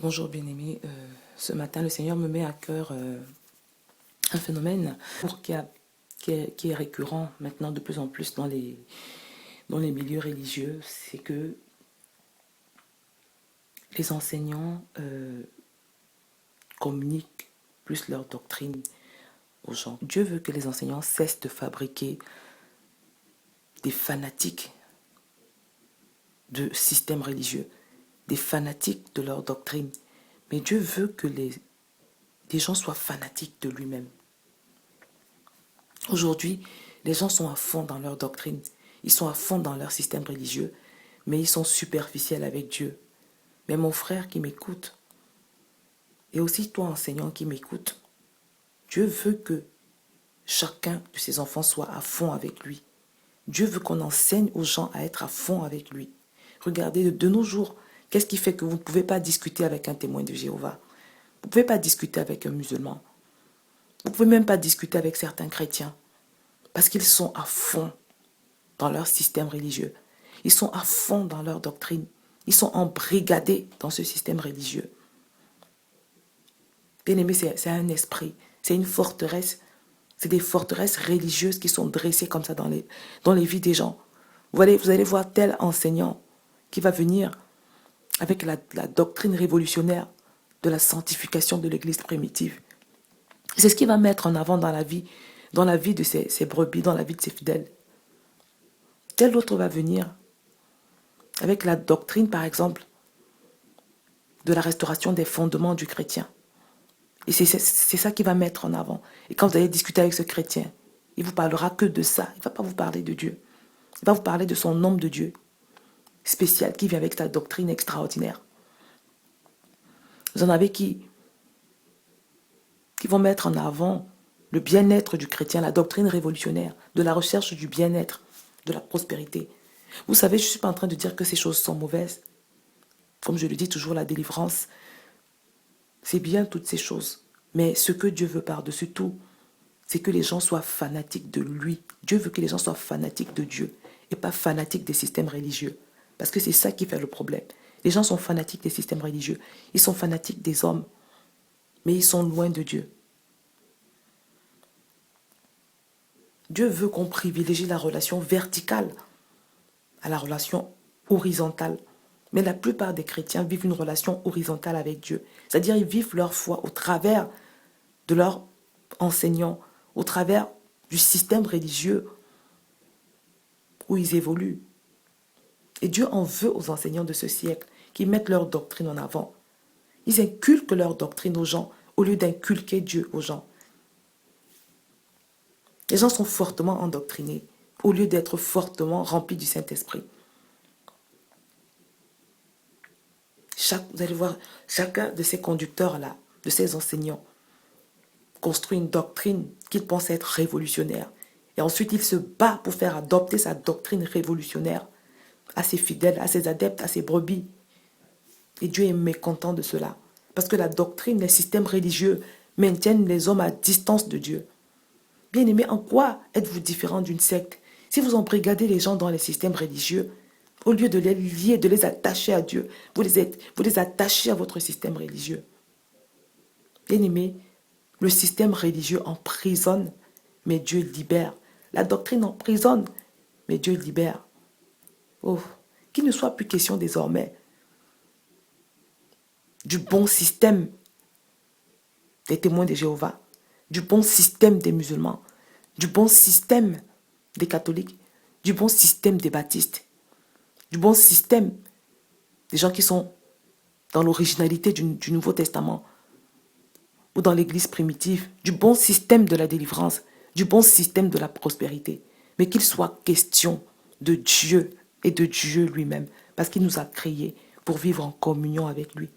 Bonjour bien-aimés, ce matin le Seigneur me met à cœur un phénomène qui est récurrent maintenant de plus en plus dans les milieux religieux, c'est que les enseignants communiquent plus leur doctrine aux gens. Dieu veut que les enseignants cessent de fabriquer des fanatiques de systèmes religieux, des fanatiques de leur doctrine. Mais Dieu veut que les gens soient fanatiques de lui-même. Aujourd'hui, les gens sont à fond dans leur doctrine, ils sont à fond dans leur système religieux, mais ils sont superficiels avec Dieu. Mais mon frère qui m'écoute, et aussi toi enseignant qui m'écoute, Dieu veut que chacun de ses enfants soit à fond avec lui. Dieu veut qu'on enseigne aux gens à être à fond avec lui. Regardez, de nos jours, qu'est-ce qui fait que vous ne pouvez pas discuter avec un témoin de Jéhovah? Vous ne pouvez pas discuter avec un musulman. Vous ne pouvez même pas discuter avec certains chrétiens. Parce qu'ils sont à fond dans leur système religieux. Ils sont à fond dans leur doctrine. Ils sont embrigadés dans ce système religieux. Bien aimé, c'est un esprit, c'est une forteresse. C'est des forteresses religieuses qui sont dressées comme ça dans les vies des gens. Vous allez voir tel enseignant qui va venir avec la doctrine révolutionnaire de la sanctification de l'église primitive. C'est ce qu'il va mettre en avant dans la vie de ses brebis, dans la vie de ses fidèles. Tel autre va venir avec la doctrine, par exemple, de la restauration des fondements du chrétien. Et c'est ça qu'il va mettre en avant. Et quand vous allez discuter avec ce chrétien, il ne vous parlera que de ça. Il ne va pas vous parler de Dieu. Il va vous parler de son homme de Dieu spécial qui vient avec sa doctrine extraordinaire. Vous en avez qui vont mettre en avant le bien-être du chrétien, la doctrine révolutionnaire, de la recherche du bien-être, de la prospérité. Vous savez, je ne suis pas en train de dire que ces choses sont mauvaises. Comme je le dis toujours, la délivrance, c'est bien toutes ces choses. Mais ce que Dieu veut par-dessus tout, c'est que les gens soient fanatiques de lui. Dieu veut que les gens soient fanatiques de Dieu et pas fanatiques des systèmes religieux. Parce que c'est ça qui fait le problème. Les gens sont fanatiques des systèmes religieux. Ils sont fanatiques des hommes. Mais ils sont loin de Dieu. Dieu veut qu'on privilégie la relation verticale à la relation horizontale. Mais la plupart des chrétiens vivent une relation horizontale avec Dieu. C'est-à-dire ils vivent leur foi au travers de leurs enseignants, au travers du système religieux où ils évoluent. Et Dieu en veut aux enseignants de ce siècle qui mettent leur doctrine en avant. Ils inculquent leur doctrine aux gens au lieu d'inculquer Dieu aux gens. Les gens sont fortement endoctrinés au lieu d'être fortement remplis du Saint-Esprit. Vous allez voir, chacun de ces conducteurs-là, de ces enseignants, construit une doctrine qu'il pense être révolutionnaire. Et ensuite, il se bat pour faire adopter sa doctrine révolutionnaire à ses fidèles, à ses adeptes, à ses brebis. Et Dieu est mécontent de cela. Parce que la doctrine, les systèmes religieux maintiennent les hommes à distance de Dieu. Bien-aimés, en quoi êtes-vous différent d'une secte? Si vous embrigadez les gens dans les systèmes religieux, au lieu de les lier, de les attacher à Dieu, vous les attachez à votre système religieux. Bien-aimés, le système religieux emprisonne, mais Dieu libère. La doctrine emprisonne, mais Dieu libère. Oh, qu'il ne soit plus question désormais du bon système des témoins de Jéhovah, du bon système des musulmans, du bon système des catholiques, du bon système des baptistes, du bon système des gens qui sont dans l'originalité du Nouveau Testament ou dans l'église primitive, du bon système de la délivrance, du bon système de la prospérité, mais qu'il soit question de Dieu et de Dieu lui-même, parce qu'il nous a créés pour vivre en communion avec lui.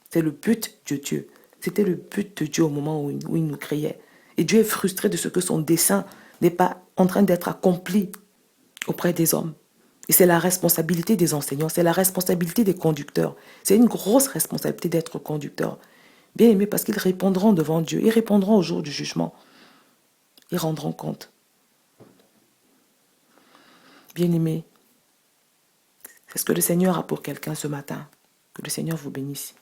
C'est le but de Dieu. C'était le but de Dieu au moment où il nous créait. Et Dieu est frustré de ce que son dessein n'est pas en train d'être accompli auprès des hommes. Et c'est la responsabilité des enseignants, c'est la responsabilité des conducteurs. C'est une grosse responsabilité d'être conducteur. Bien aimé, parce qu'ils répondront devant Dieu, ils répondront au jour du jugement. Ils rendront compte. Bien aimé, c'est ce que le Seigneur a pour quelqu'un ce matin. Que le Seigneur vous bénisse.